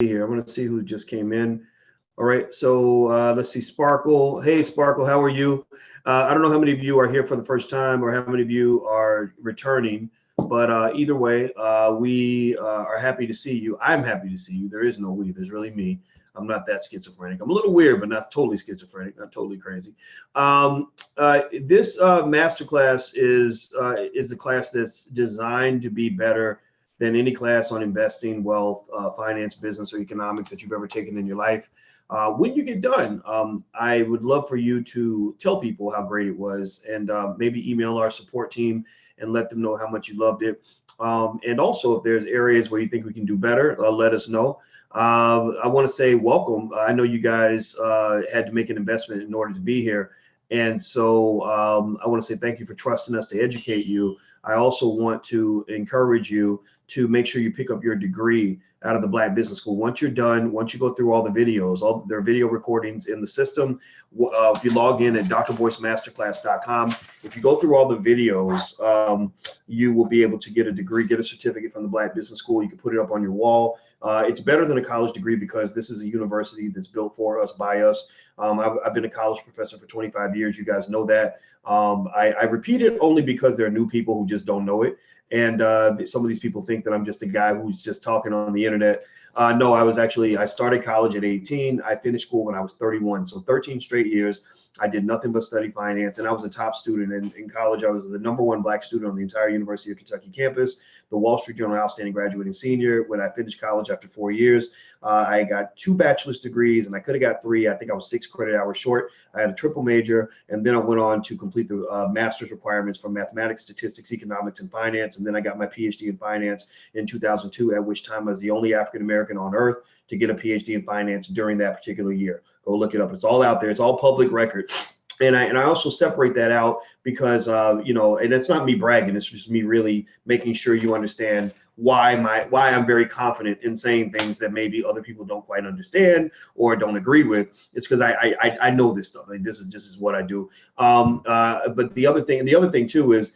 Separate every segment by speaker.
Speaker 1: here. I want to see who just came in. All right, so let's see, Sparkle. Hey, Sparkle, how are you? I don't know how many of you are here for the first time or how many of you are returning, but either way, we are happy to see you. I'm happy to see you. There is no we, there's really me. I'm not that schizophrenic. I'm a little weird, but not totally schizophrenic, not totally crazy. This masterclass is the class that's designed to be better than any class on investing, wealth, finance, business, or economics that you've ever taken in your life. When you get done, I would love for you to tell people how great it was, and maybe email our support team and let them know how much you loved it. And also, if there's areas where you think we can do better, let us know. I want to say welcome. I know you guys had to make an investment in order to be here. And so I want to say thank you for trusting us to educate you. I also want to encourage you to make sure you pick up your degree out of the Black Business School. Once you're done, once you go through all the videos, all their video recordings in the system, if you log in at drboycemasterclass.com, if you go through all the videos, you will be able to get a degree, get a certificate from the Black Business School. You can put it up on your wall. It's better than a college degree because this is a university that's built for us, by us. I've been a college professor for 25 years. You guys know that. I repeat it only because there are new people who just don't know it. And some of these people think that I'm just a guy who's just talking on the internet. No, I started college at 18. I finished school when I was 31. So 13 straight years. I did nothing but study finance, and I was a top student in college. I was the #1 Black student on the entire University of Kentucky campus, the Wall Street Journal Outstanding Graduating Senior. When I finished college after 4 years, I got 2 bachelor's degrees, and I could have got 3. I think I was 6 credit hours short. I had a triple major, and then I went on to complete the master's requirements for mathematics, statistics, economics, and finance. And then I got my PhD in finance in 2002, at which time I was the only African-American on earth to get a PhD in finance during that particular year. Go look it up. It's all out there. It's all public record. And I also separate that out because, and it's not me bragging. It's just me really making sure you understand why I'm very confident in saying things that maybe other people don't quite understand or don't agree with. It's because I know this stuff. Like, this is what I do. But the other thing too is,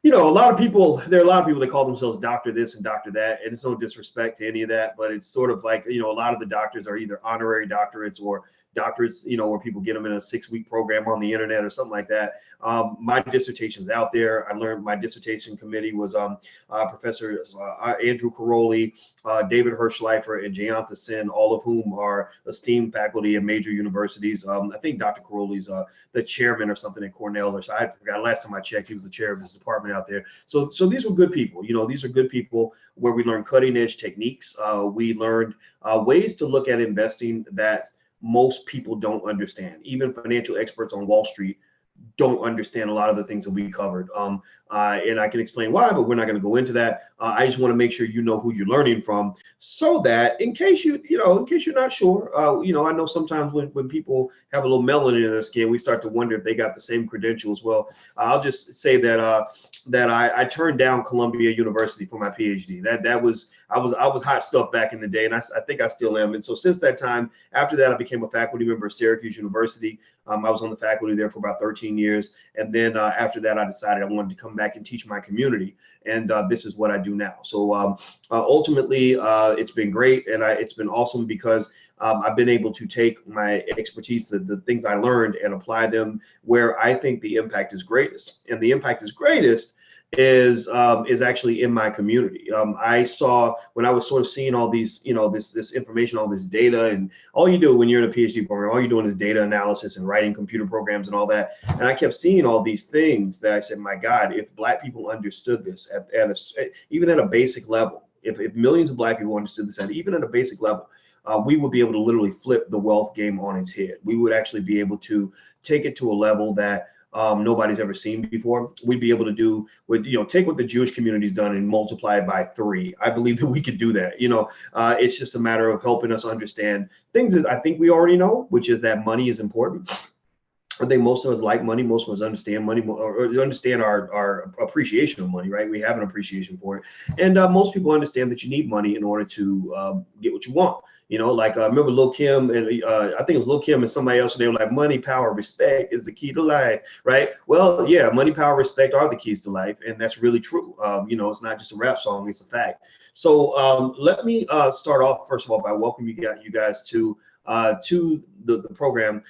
Speaker 1: there are a lot of people that call themselves doctor this and doctor that, and it's no disrespect to any of that, but it's sort of like, a lot of the doctors are either honorary doctorates or doctorates, where people get them in a 6-week program on the internet or something like that. My dissertation's out there. I learned my dissertation committee was Professor Andrew Caroli, David Hirschleifer, and Jayantha Sen, all of whom are esteemed faculty at major universities. I think Dr. Caroli's the chairman or something at Cornell, or so. I forgot. Last time I checked, he was the chair of his department out there. So these were good people. These are good people where we learned cutting edge techniques. We learned ways to look at investing that most people don't understand. Even financial experts on Wall Street don't understand a lot of the things that we covered. And I can explain why, but we're not going to go into that. I just want to make sure you know who you're learning from, so that in case you're not sure, I know sometimes when people have a little melanin in their skin, we start to wonder if they got the same credentials. Well, I'll just say that I turned down Columbia University for my PhD. I was hot stuff back in the day, and I think I still am. And so since that time, after that, I became a faculty member of Syracuse University. I was on the faculty there for about 13 years. And then after that, I decided I wanted to come back and teach my community. And this is what I do now. So ultimately, it's been great. And it's been awesome because I've been able to take my expertise, the things I learned, and apply them where I think the impact is greatest. And the impact is greatest is actually in my community. I saw when I was sort of seeing all these, this information, all this data, and all you do when you're in a PhD program, all you're doing is data analysis and writing computer programs and all that. And I kept seeing all these things that I said, my God, if Black people understood this even at a basic level, if millions of Black people understood this even at a basic level, we would be able to literally flip the wealth game on its head. We would actually be able to take it to a level that nobody's ever seen before. We'd be able to take what the Jewish community's done and multiply it by 3. I believe that we could do that. It's just a matter of helping us understand things that I think we already know, which is that money is important. I think most of us like money. Most of us understand money, or understand our appreciation of money, right? We have an appreciation for it. And most people understand that you need money in order to get what you want. You know, like I remember Lil Kim and I think it was Lil Kim and somebody else. And they were like, money, power, respect is the key to life, right? Well, yeah, money, power, respect are the keys to life, and that's really true. You know, it's not just a rap song; it's a fact. So let me start off first of all by welcoming you guys to the program.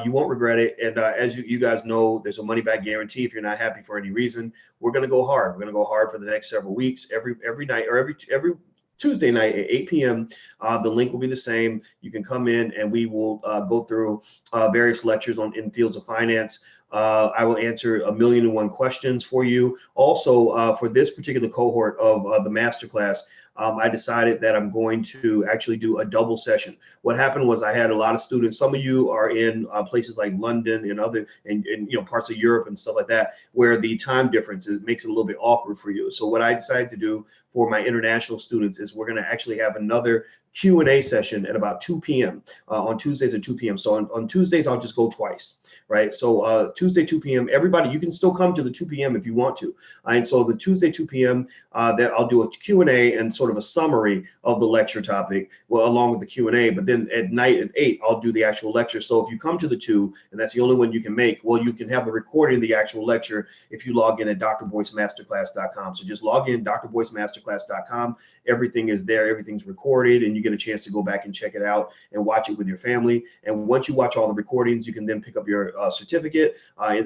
Speaker 1: You won't regret it. And as you guys know, there's a money back guarantee. If you're not happy for any reason, we're going to go hard. We're going to go hard for the next several weeks, every night or every Tuesday night at 8 p.m. The link will be the same. You can come in and we will go through various lectures in fields of finance. I will answer 1,000,001 questions for you. Also, for this particular cohort of the masterclass, I decided that I'm going to actually do a double session. What happened was I had a lot of students. Some of you are in places like London and other and you know parts of Europe and stuff like that, where the time difference makes it a little bit awkward for you. So what I decided to do for my international students is we're going to actually have another Q&A session at about 2 p.m. On Tuesdays at 2 p.m. So on Tuesdays, I'll just go twice, right? So Tuesday, 2 p.m., everybody, you can still come to the 2 p.m. if you want to. And so the Tuesday, 2 p.m., that I'll do a Q&A and sort of a summary of the lecture topic, well, along with the Q&A. But then at night at 8, I'll do the actual lecture. So if you come to the 2, and that's the only one you can make, well, you can have the recording of the actual lecture if you log in at drboycemasterclass.com. So just log in, drboycemasterclass.com. Everything is there. Everything's recorded, and you get a chance to go back and check it out and watch it with your family. And once you watch all the recordings, you can then pick up your certificate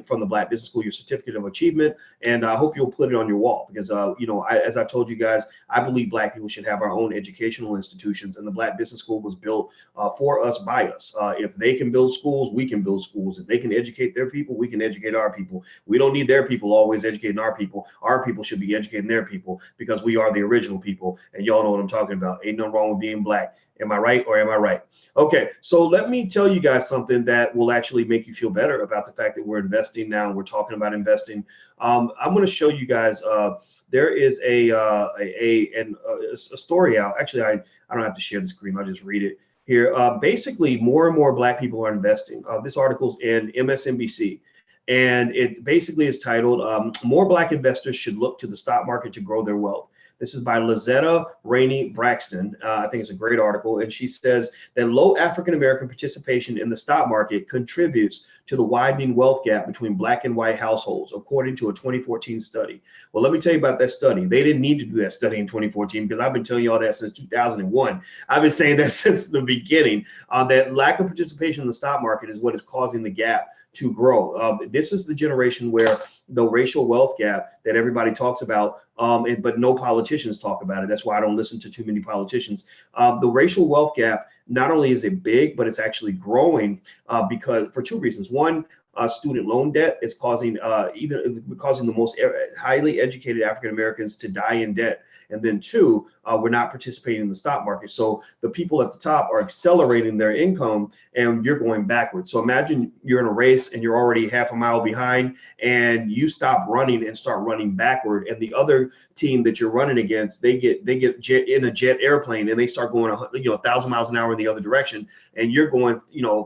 Speaker 1: from the Black Business School, your certificate of achievement. And I hope you'll put it on your wall because, you know, as I've told you guys, I believe Black people should have our own educational institutions. And the Black Business School was built for us, by us. If they can build schools, we can build schools. If they can educate their people, we can educate our people. We don't need their people always educating our people. Our people should be educating their people because we are the original people. And y'all know what I'm talking about. Ain't nothing wrong with being Black. Am I right or am I right? Okay, so let me tell you guys something that will actually make you feel better about the fact that we're investing now. We're talking about investing. I'm going to show you guys. There is a story out. Actually, I don't have to share the screen. I'll just read it here. Basically, more and more Black people are investing. This article's in MSNBC. And it basically is titled, More Black Investors Should Look to the Stock Market to Grow Their Wealth. This is by Lizetta Rainey Braxton. I think it's a great article. And she says that low African-American participation in the stock market contributes to the widening wealth gap between Black and white households, according to a 2014 study. Well, let me tell you about that study. They didn't need to do that study in 2014 because I've been telling you all that since 2001. I've been saying that since the beginning. That lack of participation in the stock market is what is causing the gap to grow. This is the generation where the racial wealth gap that everybody talks about, but no politicians talk about it. That's why I don't listen to too many politicians. The racial wealth gap, not only is it big, but it's actually growing because for two reasons. One, student loan debt is causing the most highly educated African Americans to die in debt. And then two, we're not participating in the stock market. So the people at the top are accelerating their income and you're going backwards. So imagine you're in a race and you're already half a mile behind and you stop running and start running backward. And the other team that you're running against, they get in a jet airplane and they start going 1,000 miles an hour in the other direction. And you're going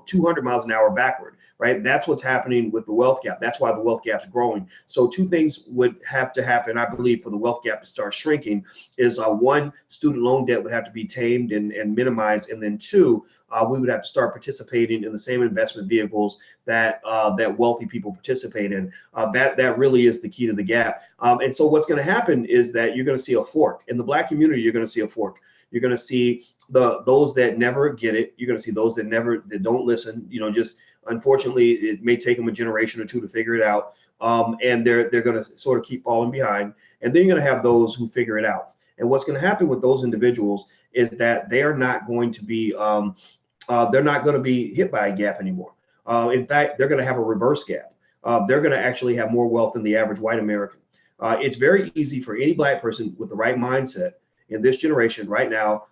Speaker 1: 200 miles an hour backward. Right? That's what's happening with the wealth gap. That's why the wealth gap is growing. So two things would have to happen, I believe, for the wealth gap to start shrinking is one, student loan debt would have to be tamed and minimized. And then two, we would have to start participating in the same investment vehicles that wealthy people participate in. That really is the key to the gap. And so what's going to happen is that you're going to see a fork. In the Black community, you're going to see a fork. You're going to see those that never get it. You're going to see those that don't listen, unfortunately, it may take them a generation or two to figure it out, and they're going to sort of keep falling behind. And then you're going to have those who figure it out. And what's going to happen with those individuals is that they are not going to be hit by a gap anymore. In fact, they're going to have a reverse gap. They're going to actually have more wealth than the average white American. It's very easy for any Black person with the right mindset in this generation right now,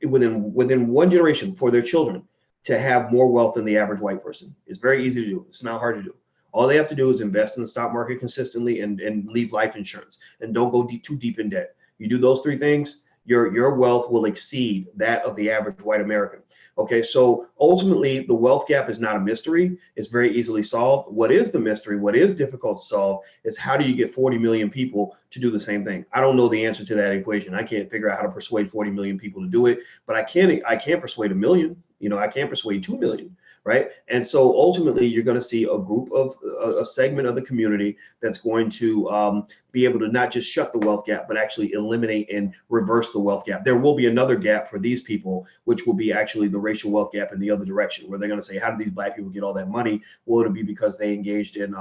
Speaker 1: within one generation, for their children to have more wealth than the average white person. It's very easy to do. It's not hard to do. All they have to do is invest in the stock market consistently and leave life insurance and don't go too deep in debt. You do those three things, your wealth will exceed that of the average white American. Okay, so ultimately, the wealth gap is not a mystery. It's very easily solved. What is the mystery, what is difficult to solve, is how do you get 40 million people to do the same thing? I don't know the answer to that equation. I can't figure out how to persuade 40 million people to do it, but I can't persuade a million. I can't persuade 2 million, right? And so ultimately, you're going to see a group of a segment of the community that's going to be able to not just shut the wealth gap, but actually eliminate and reverse the wealth gap. There will be another gap for these people, which will be actually the racial wealth gap in the other direction, where they're going to say, how did these Black people get all that money? Well, it'll be because they engaged in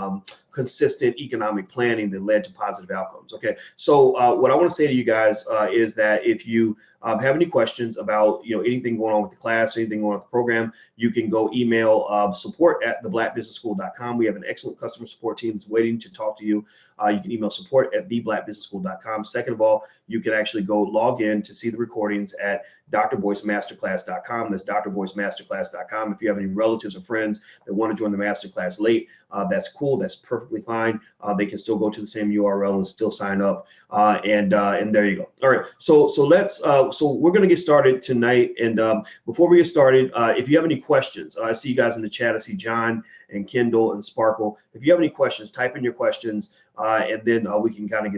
Speaker 1: consistent economic planning that led to positive outcomes. Okay, so what I want to say to you guys is that if you have any questions about anything going on with the class, anything going on with the program, you can go email support@theblackbusinessschool.com. We have an excellent customer support team that's waiting to talk to you. You can email support@theblackbusinessschool.com. Second of all, you can actually go log in to see the recordings at drboycemasterclass.com. That's drboycemasterclass.com. If you have any relatives or friends that want to join the masterclass late, that's cool. That's perfectly fine. They can still go to the same URL and still sign up. And there you go. All right. So we're going to get started tonight. And before we get started, if you have any questions, I see you guys in the chat. I see John and Kendall and Sparkle. If you have any questions, type in your questions, and then we can kind of get